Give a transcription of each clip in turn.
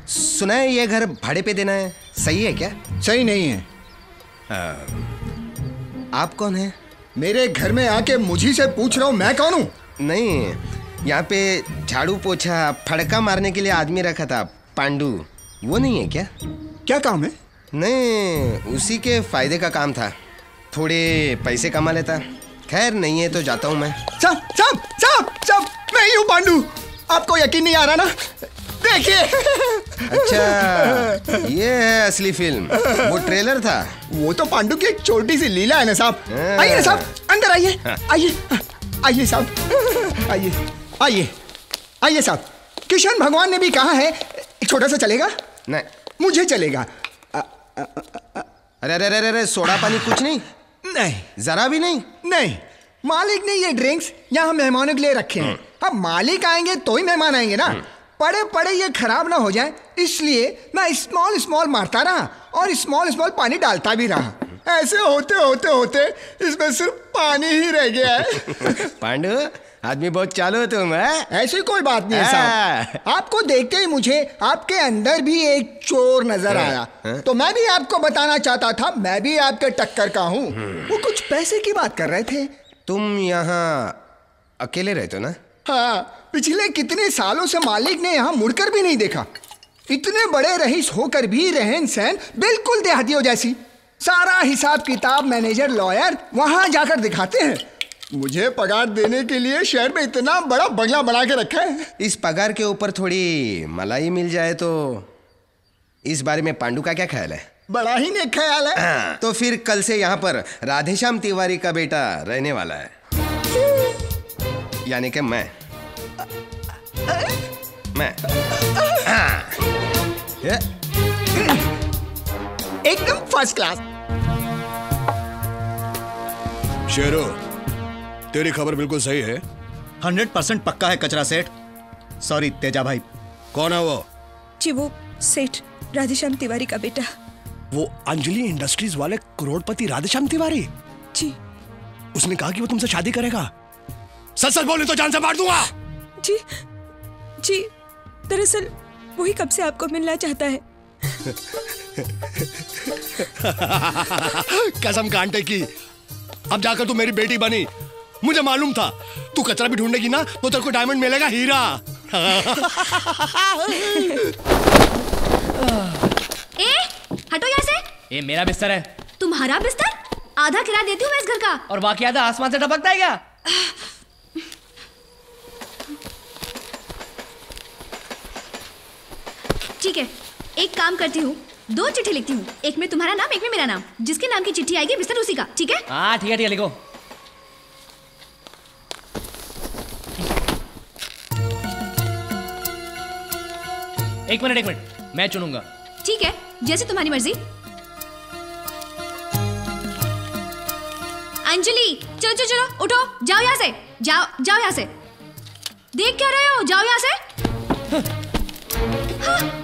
सुना है ये घर भाड़े पे देना है, सही है क्या? सही नहीं है। आप कौन है? मेरे घर में आके मुझी से पूछ रहा हूँ मैं कौन हूँ? नहीं, यहाँ पे झाड़ू पोछा फड़का मारने के लिए आदमी रखा था, पांडू, वो नहीं है क्या? क्या काम है? नहीं, उसी के फायदे का काम था, थोड़े पैसे कमा लेता। खैर नहीं है तो जाता हूँ मैं। साहब साहब साहब साहब, मैं ही हूँ पांडू। आपको यकीन नहीं आ रहा ना? देखिए। अच्छा, ये है असली फिल्म, वो ट्रेलर था। वो तो पांडू की एक छोटी सी लीला है ना साहब। आइए ना साहब, अंदर आइए। आइए आइए साहब, आइए आइए आइए साहब। कृष्ण भगवान ने भी कहा है छोटा सा चलेगा? नहीं, मुझे चलेगा। अरे अरे अरे अरे, सोडा पानी कुछ नहीं? नहीं, जरा भी नहीं? नहीं, मालिक ने ये ड्रिंक्स यहाँ मेहमानों के लिए रखे हैं। अब मालिक आएंगे तो ही मेहमान आएंगे ना। पड़े पड़े ये खराब ना हो जाए, इसलिए मैं स्मॉल स्मॉल मारता रहा और स्मॉल स्मॉल पानी डालता भी रहा। ऐसे होते होते होते इसमें सिर्फ पानी ही रह गया है। पांडू, आदमी बहुत चालू हो तुम है? ऐसी कोई बात नहीं है साहब। आपको देखते ही मुझे आपके अंदर भी एक चोर नजर आया, तो मैं भी आपको बताना चाहता था मैं भी आपके टक्कर का हूँ। वो कुछ पैसे की बात कर रहे थे। तुम यहाँ अकेले रहते हो ना? हाँ, पिछले कितने सालों से मालिक ने यहाँ मुड़कर भी नहीं देखा। इतने बड़े रईस होकर भी रहन सहन बिल्कुल देहातियों जैसी। सारा हिसाब किताब मैनेजर लॉयर वहां जाकर दिखाते हैं। मुझे पगार देने के लिए शहर में इतना बड़ा बंगला बना के रखा है। इस पगार के ऊपर थोड़ी मलाई मिल जाए तो। इस बारे में पांडू का क्या ख्याल है? बड़ा ही नेक ख्याल है। तो फिर कल से यहाँ पर राधेश्याम तिवारी का बेटा रहने वाला है, यानी कि मैं। एकदम फर्स्ट क्लास। शेरो, तेरी खबर बिल्कुल सही है। 100% पक्का है कचरा सेठ। सॉरी तेजा भाई। कौन है वो? जी वो सेठ राधेश्याम तिवारी का बेटा। वो अंजलि इंडस्ट्रीज वाले करोड़पति राधेश्याम तिवारी? जी। उसने कहा कि वो तुमसे शादी करेगा। सच सच बोले तो जान से मार दूंगा। जी जी, दरअसल वही कब से आपको मिलना चाहता है। कसम कांटे की, अब जाकर तू मेरी बेटी बनी। मुझे मालूम था तू कचरा भी ढूंढेगी ना तो तेरे को डायमंड मिलेगा, हीरा। ए, हटो यहाँ से। ये मेरा बिस्तर है। तुम्हारा बिस्तर? आधा किराया देती हूँ मैं इस घर का। और बाकी आधा आसमान से टपकता है क्या? ठीक है, एक काम करती हूँ, 2 चिट्ठी लिखती हूँ, एक में तुम्हारा नाम, एक में मेरा नाम। जिसके नाम की चिट्ठी आएगी बिस्तर उसी का, ठीक है? हाँ ठीक है, लिखो। एक मिनट, मैं चुनूंगा। ठीक है, जैसे तुम्हारी मर्जी। अंजलि, चलो चलो चलो, उठो, जाओ यहाँ से, जाओ जाओ यहाँ से। देख क्या रहे हो, जाओ यहाँ से। हाँ।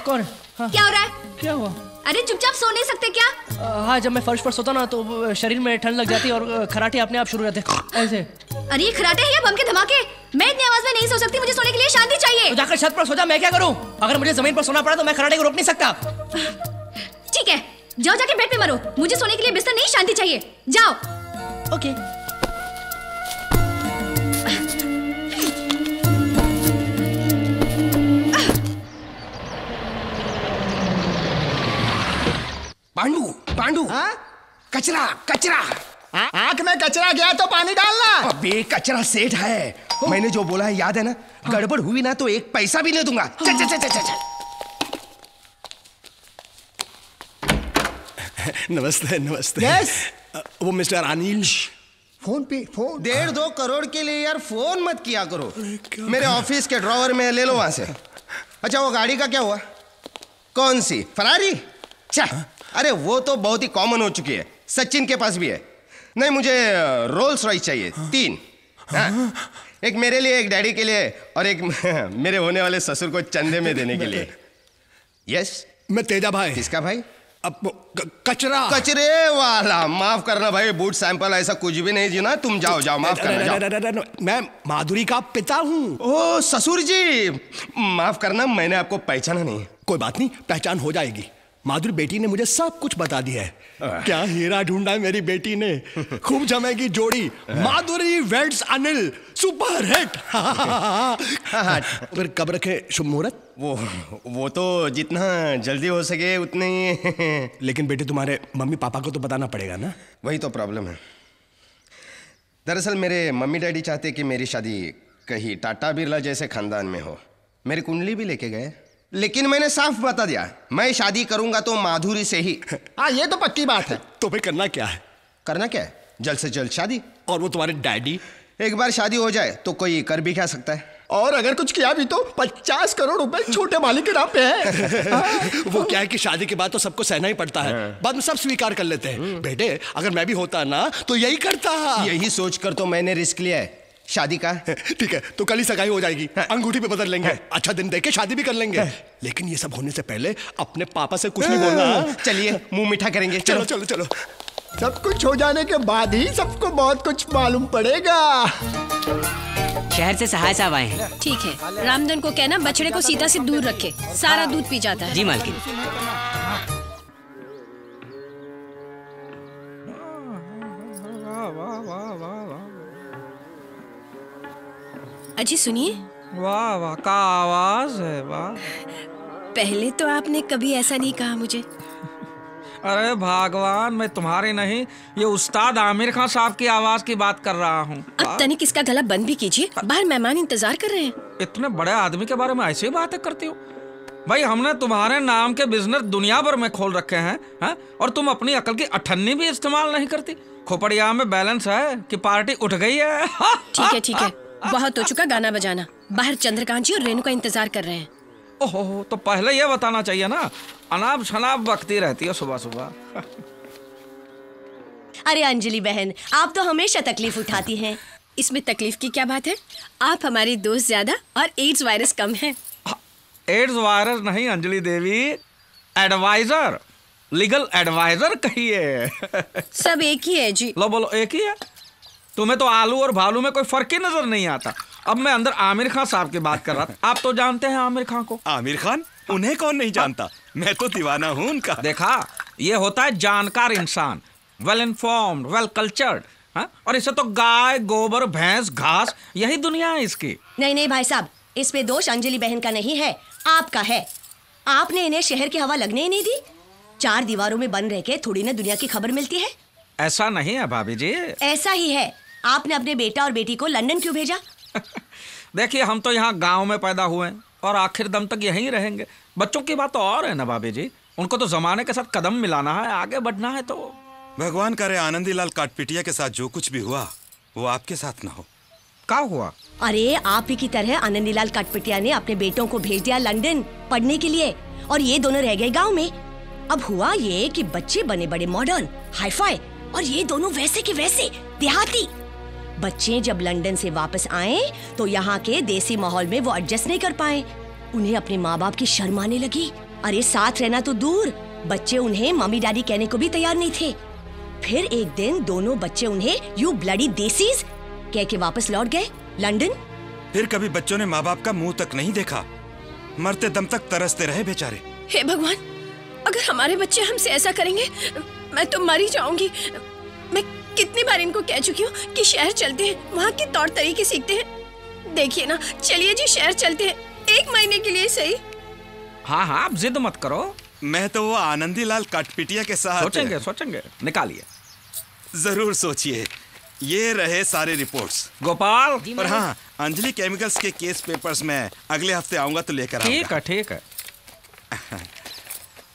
कौन? हाँ। क्या हो रहा है? क्या हुआ? अरे चुपचाप सो नहीं सकते क्या? हाँ, जब मैं फर्श पर सोता ना तो शरीर में ठंड लग जाती है और खराटे अपने आप शुरू रहते ऐसे। अरे ये खराटे हैं या बम के धमाके? मैं इतनी आवाज में नहीं सो सकती, मुझे सोने के लिए शांति चाहिए। तो जाकर छत पर सो जा, मैं क्या करूं? अगर मुझे जमीन पर सोना पड़ा तो मैं खराटे को रोक नहीं सकता। ठीक है, जाओ जाके बेड पे मरो, मुझे सोने के लिए बिस्तर नहीं, शांति चाहिए, जाओ। ओके। पांडू, पांडू, कचरा कचरा। आंख में कचरा गया तो पानी डालना। अबे कचरा सेठ है, मैंने जो बोला है याद है ना? गड़बड़ हुई ना तो एक पैसा भी नहीं दूंगा। चल चल चल चल चल। नमस्ते नमस्ते। यस। वो मिस्टर अनिल। फोन पे फोन। 1.5-2 करोड़ के लिए यार फोन मत किया करो। मेरे ऑफिस के ड्रॉवर में ले लो वहां से। अच्छा वो गाड़ी का क्या हुआ? कौन सी? फरारी? अरे वो तो बहुत ही कॉमन हो चुकी है, सचिन के पास भी है। नहीं मुझे रोल्स रॉयस चाहिए 3। हाँ? एक मेरे लिए, एक डैडी के लिए और एक मेरे होने वाले ससुर को चंदे में देने के लिए। यस। मैं तेजा भाई। किसका भाई? अब कचरा। कचरे वाला। माफ करना भाई, बूट सैंपल ऐसा कुछ भी नहीं जी ना। तुम जाओ जाओ, माफ करना जाओ। मैं माधुरी का पिता हूँ। ओ ससुर जी, माफ करना, मैंने आपको पहचाना नहीं। कोई बात नहीं, पहचान हो जाएगी। माधुरी बेटी ने मुझे सब कुछ बता दिया है। क्या हीरा ढूंढा है मेरी बेटी ने। खूब जमेगी जोड़ी। माधुरी वेड्स अनिल, सुपर हिट। फिर कब रखे शुभ मुहूर्त? वो तो जितना जल्दी हो सके उतने ही। लेकिन बेटी तुम्हारे मम्मी पापा को तो बताना पड़ेगा ना। वही तो प्रॉब्लम है। दरअसल मेरे मम्मी डैडी चाहते कि मेरी शादी कहीं टाटा बिरला जैसे खानदान में हो। मेरी कुंडली भी लेके गए, लेकिन मैंने साफ बता दिया, मैं शादी करूंगा तो माधुरी से ही। हाँ ये तो पक्की बात है। तो फिर करना क्या है? करना क्या है? जल्द से जल्द शादी। और वो तुम्हारे डैडी? एक बार शादी हो जाए तो कोई कर भी क्या सकता है। और अगर कुछ किया भी तो 50 करोड़ रुपए छोटे मालिक के नाम पे है। वो क्या है कि शादी के बाद तो सबको सहना ही पड़ता है, बाद में सब स्वीकार कर लेते हैं। बेटे अगर मैं भी होता ना तो यही करता। यही सोचकर तो मैंने रिस्क लिया है शादी का। ठीक है, तो कल ही सगाई हो जाएगी, अंगूठी पे बदल लेंगे, अच्छा दिन देख के शादी भी कर लेंगे। लेकिन ये सब होने से पहले अपने पापा से कुछ नहीं बोलना। चलिए मुंह मीठा करेंगे। चलो चलो चलो। सब कुछ हो जाने के बाद ही सबको बहुत कुछ मालूम पड़ेगा। शहर से सहाय साहब आए हैं। ठीक है, रामधन को कहना बछड़े को सीता से दूर रखे, सारा दूध पी जाता है। जी मालकिन। अजी सुनिए। वाह वाह का आवाज है, वाह। पहले तो आपने कभी ऐसा नहीं कहा मुझे। अरे भगवान, मैं तुम्हारी नहीं, ये उस्ताद आमिर खान साहब की आवाज की बात कर रहा हूँ। अब तनिक इसका गला बंद भी कीजिए, बाहर मेहमान इंतजार कर रहे हैं। इतने बड़े आदमी के बारे में ऐसी बातें करती हो? भाई हमने तुम्हारे नाम के बिजनेस दुनिया भर में खोल रखे हैं, और तुम अपनी अकल की अठन्नी भी इस्तेमाल नहीं करती। खोपड़िया में बैलेंस है कि पार्टी उठ गई है। ठीक है, बहुत हो चुका गाना बजाना। बाहर चंद्रकांत जी और रेणु का इंतजार कर रहे हैं। ओहो, तो पहले ये बताना चाहिए ना, अनाप शनाप बकती रहती है सुबह सुबह। अरे अंजलि बहन, आप तो हमेशा तकलीफ उठाती हैं। इसमें तकलीफ की क्या बात है? आप हमारी दोस्त ज्यादा और एड्स वायरस कम है। एड्स वायरस नहीं अंजलि देवी, एडवाइजर, लीगल एडवाइजर कहिए। सब एक ही है जी। लो बोलो, एक ही है। तुम्हें तो आलू और भालू में कोई फर्क ही नजर नहीं आता। अब मैं अंदर आमिर खान साहब की बात कर रहा था। आप तो जानते हैं आमिर खान को। आमिर खान? उन्हें कौन नहीं जानता, मैं तो दीवाना हूँ उनका। देखा, ये होता है जानकार इंसान, वेल इन्फॉर्म्ड, वेल कल्चर्ड। और इसे तो गाय, गोबर, भैंस, घास, यही दुनिया है इसकी। नहीं भाई साहब, इसमें दोष अंजलि बहन का नहीं है, आपका है। आपने इन्हें शहर की हवा लगने ही नहीं दी। 4 दीवारों में बंद रह के थोड़ी ना दुनिया की खबर मिलती है। ऐसा नहीं है भाभी जी। ऐसा ही है। आपने अपने बेटा और बेटी को लंदन क्यों भेजा? देखिए, हम तो यहाँ गांव में पैदा हुए हैं और आखिर दम तक यहीं रहेंगे। बच्चों की बात तो और है ना भाभी जी, उनको तो जमाने के साथ कदम मिलाना है, आगे बढ़ना है। तो भगवान करे आनंदीलाल काटपिटिया के साथ जो कुछ भी हुआ वो आपके साथ ना हो। क्या हुआ? अरे आप ही की तरह आनंदीलाल काटपिटिया ने अपने बेटों को भेज दिया लंदन पढ़ने के लिए, और ये दोनों रह गए गाँव में। अब हुआ ये कि बच्चे बने बड़े मॉडर्न, हाईफाई, और ये दोनों वैसे के वैसे देहाती। बच्चे जब लंदन से वापस आए तो यहाँ के देसी माहौल में वो एडजस्ट नहीं कर पाए। उन्हें अपने माँ बाप की शर्म आने लगी। अरे साथ रहना तो दूर, बच्चे उन्हें मम्मी डैडी कहने को भी तैयार नहीं थे। फिर एक दिन दोनों बच्चे उन्हें यू ब्लडी देसीज कह के वापस लौट गए लंदन। फिर कभी बच्चों ने माँ बाप का मुंह तक नहीं देखा, मरते दम तक तरसते रहे बेचारे। हे भगवान, अगर हमारे बच्चे हमसे ऐसा करेंगे मैं तो मर ही जाऊंगी। मैं कितनी बार इनको कह चुकी हूँ कि शहर चलते हैं, वहाँ के तौर तरीके सीखते हैं। देखिए ना, चलिए जी शहर चलते हैं, 1 महीने के लिए सही। हाँ, आप जिद मत करो। मैं तो वो आनंदीलाल काटपिटिया के साथ सोचेंगे, निकालिए। जरूर सोचिए। ये रहे सारे रिपोर्ट्स। गोपाल। और हाँ, अंजलि केमिकल्स के केस पेपर्स में अगले हफ्ते आऊंगा तो लेकर आऊंगा। ठीक है।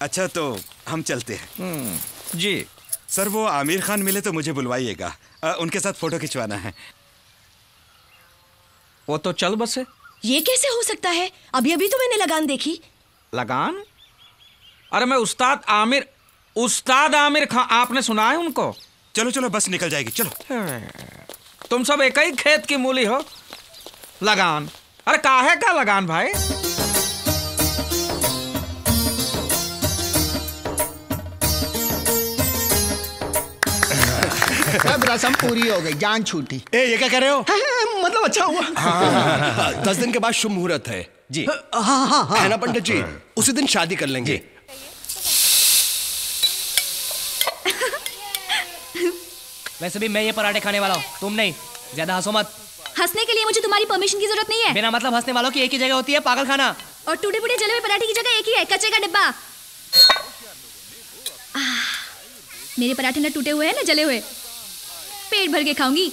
अच्छा, तो हम चलते हैं। जी सर, वो आमिर खान मिले तो मुझे बुलवाइएगा। उनके साथ फोटो खिंचवाना है। वो तो चल बसे। ये कैसे हो सकता है? अभी अभी तो मैंने लगान देखी। लगान? अरे मैं उस्ताद आमिर खान, आपने सुना है उनको? चलो चलो बस निकल जाएगी, चलो। तुम सब एक ही खेत की मूली हो। लगान? अरे काहे का लगान भाई? सब रस्म पूरी हो गई, जान छूटी। ये क्या कह रहे हो? मतलब अच्छा हुआ। 10 दिन के बाद शुभ मुहूर्त है जी। हाँ। है ना पंडित जी? उसी दिन शादी कर लेंगे। वैसे भी मैं ये पराठे खाने वाला हूँ, तुम नहीं। ज्यादा हंसो मत। हंसने के लिए मुझे तुम्हारी परमिशन की जरूरत नहीं है। बिना मतलब हंसने वालों की एक ही जगह होती है, पागल खाना। और टूटे फूटे जले हुए पराठे की जगह एक ही है, कचरे का डिब्बा। मेरे पराठे न टूटे हुए हैं न जले हुए। पेट भर के खाऊंगी।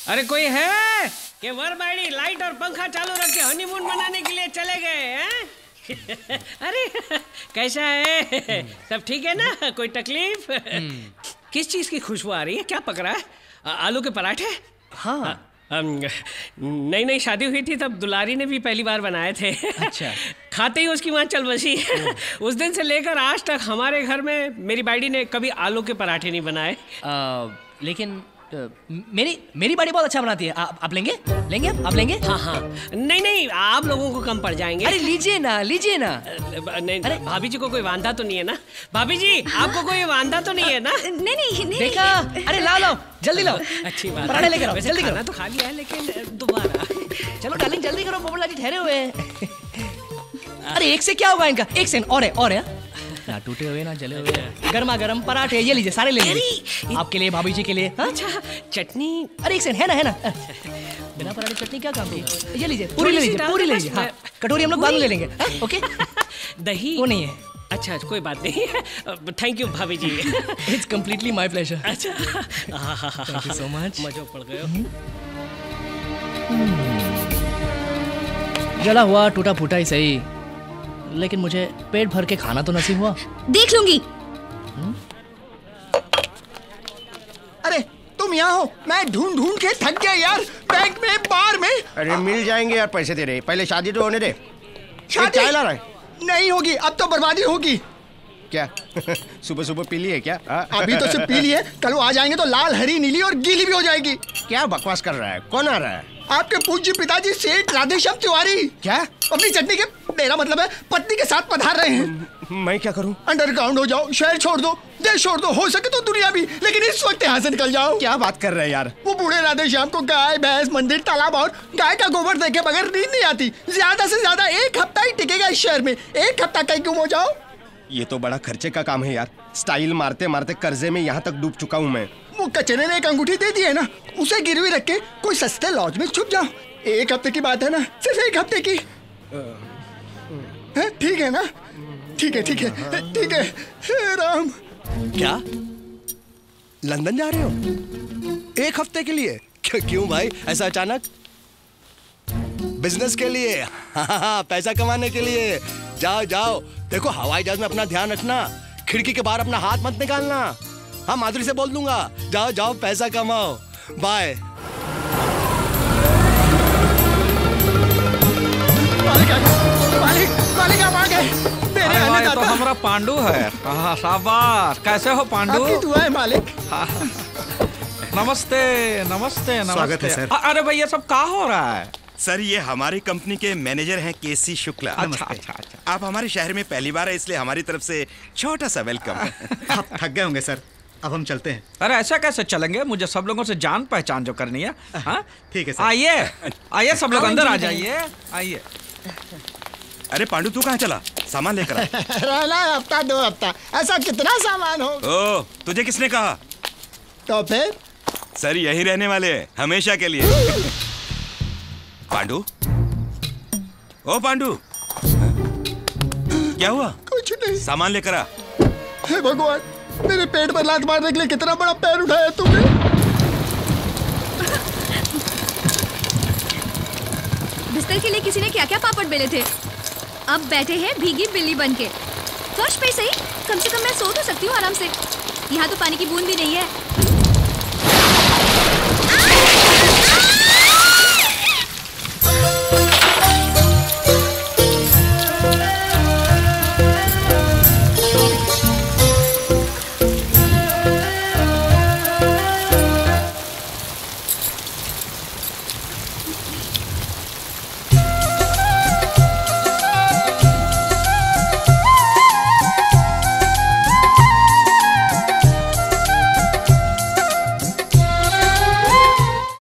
अरे कोई है कि वरबाड़ी लाइट और पंखा चालू रख के हनीमून मनाने के लिए चले गए हैं? अरे कैसा है, सब ठीक है ना? कोई तकलीफ? किस चीज की खुशबू आ रही है? क्या पक रहा है? आलू के पराठे? हाँ। नई शादी हुई थी तब दुलारी ने भी पहली बार बनाए थे। अच्छा। खाते ही उसकी माँ चल बसी। उस दिन से लेकर आज तक हमारे घर में मेरी बाड़ी ने कभी आलू के पराठे नहीं बनाए। लेकिन मेरी बाड़ी बहुत अच्छा बनाती है। आप लेंगे? आप लेंगे? हाँ। नहीं, आप लोगों को कम पड़ जाएंगे। अरे लीजिए ना। नहीं, अरे भाभी जी को कोई वांधा तो नहीं है ना? भाभी जी आपको कोई वांधा तो नहीं है ना? नहीं। देखा? अरे लाओ, जल्दी लाओ। अच्छी बात। पराठे लेकर आओ, जल्दी करो। तो खा लिया है लेकिन दोबारा। चलो डार्लिंग जल्दी करो, पोपटलाल जी ठहरे हुए हैं। अरे एक से क्या होगा इनका? एक सेकंड और है ना, टूटे हुए ना जले हुए गर्मा गर्म पराठे। ये लीजिए, सारे ले लीजिए। आपके लिए, भाभी जी के लिए। अच्छा, चटनी? अरे एक सेकंड, है ना। बिना पराठे चटनी क्या काम की? ये लीजिए, पूरी ले लीजिए। हाँ, कटोरी हम लोग बाद में ले लेंगे। ओके। दही? वो नहीं है। अच्छा, कोई बात नहीं है। थैंक यू भाभी जी। It's completely my pleasure. अच्छा, थैंक यू सो मच। मजा पड़ गया। जला हुआ टूटा फूटा ही सही, लेकिन मुझे पेट भर के खाना तो नसीब हुआ। देख लूंगी। अरे तुम यहाँ हो? मैं ढूंढ के थक गया यार, बैंक में, बार में। अरे मिल जाएंगे यार, पैसे दे रहे। पहले शादी तो होने दे। शादी चाय ला रहा है? नहीं होगी, अब तो बर्बादी होगी। क्या? सुबह पी ली है क्या? अभी तो सिर्फ पी ली है, कल वो आ जाएंगे तो लाल, हरी, नीली और गीली भी हो जाएगी। क्या बकवास कर रहा है? कौन आ रहा है? आपके पूज्य पिताजी सेठ राधेश्याम तिवारी। क्या? अपनी चटनी के, मेरा मतलब है पत्नी के साथ पधार रहे हैं। मैं क्या करूं? अंडरग्राउंड हो जाओ, शहर छोड़ दो, देश छोड़ दो, हो सके तो दुनिया भी, लेकिन इस वक्त यहाँ से निकल जाओ। क्या बात कर रहे हैं यार? वो बूढ़े राधेश्याम को गाय, भैंस, मंदिर, तालाब और गाय का गोबर देखे बगैर नींद नहीं आती। ज्यादा से ज्यादा 1 हफ्ता ही टिकेगा इस शहर में। 1 हफ्ता कहीं गुम हो जाओ। ये तो बड़ा खर्चे का काम है यार। स्टाइल मारते मारते कर्जे में यहाँ तक डूब चुका हूँ मैं। वो कचरे ने एक अंगूठी दे दी है ना, उसे गिरवी रख के कोई सस्ते लॉज में छुप जाओ। 1 हफ्ते की बात है ना, सिर्फ 1 हफ्ते की। ठीक है ना? ठीक है। हे राम। क्या लंदन जा रहे हो 1 हफ्ते के लिए? क्यों भाई, ऐसा अचानक? बिजनेस के लिए? हाँ, पैसा कमाने के लिए। जाओ। देखो, हवाई जहाज में अपना ध्यान रखना, खिड़की के बाहर अपना हाथ मत निकालना। हाँ, माधुरी से बोल दूंगा। जाओ, पैसा कमाओ। बाय। मालिक आप आ गए। मेरे भाई तो हमारा पांडू है। शाबाश। कैसे हो पांडू? आपकी दुआ है मालिक। नमस्ते। स्वागत है सर। अरे भाई ये सब क्या हो रहा है? सर ये हमारी कंपनी के मैनेजर हैं केसी शुक्ला। अच्छा। आप हमारे शहर में पहली बार है, इसलिए हमारी तरफ से छोटा सा वेलकम। आप थक गए होंगे सर, अब हम चलते हैं। अरे ऐसा कैसे चलेंगे? मुझे सब लोगों से जान पहचान जो करनी है। हाँ ठीक है सर। आइए सब लोग अंदर आ जाइए। आइए। अरे पांडू तू कहाँ चला? सामान लेकर आ। रहना है 1-2 हफ्ता, ऐसा कितना सामान हो? ओ, तुझे किसने कहा? तो फिर? सर यही रहने वाले हैं हमेशा के लिए। पांडू, ओ पांडू, क्या हुआ? कुछ नहीं। सामान लेकर आ। हे भगवान, मेरे पेट पर लात मारने के लिए कितना बड़ा पैर उठाया तुमने। बिस्तर के लिए किसी ने क्या क्या पापड़ बेले थे, अब बैठे हैं भीगी बिल्ली बन के। फर्श पे सही, कम से कम मैं सो तो सकती हूँ आराम से। यहाँ तो पानी की बूंद भी नहीं है।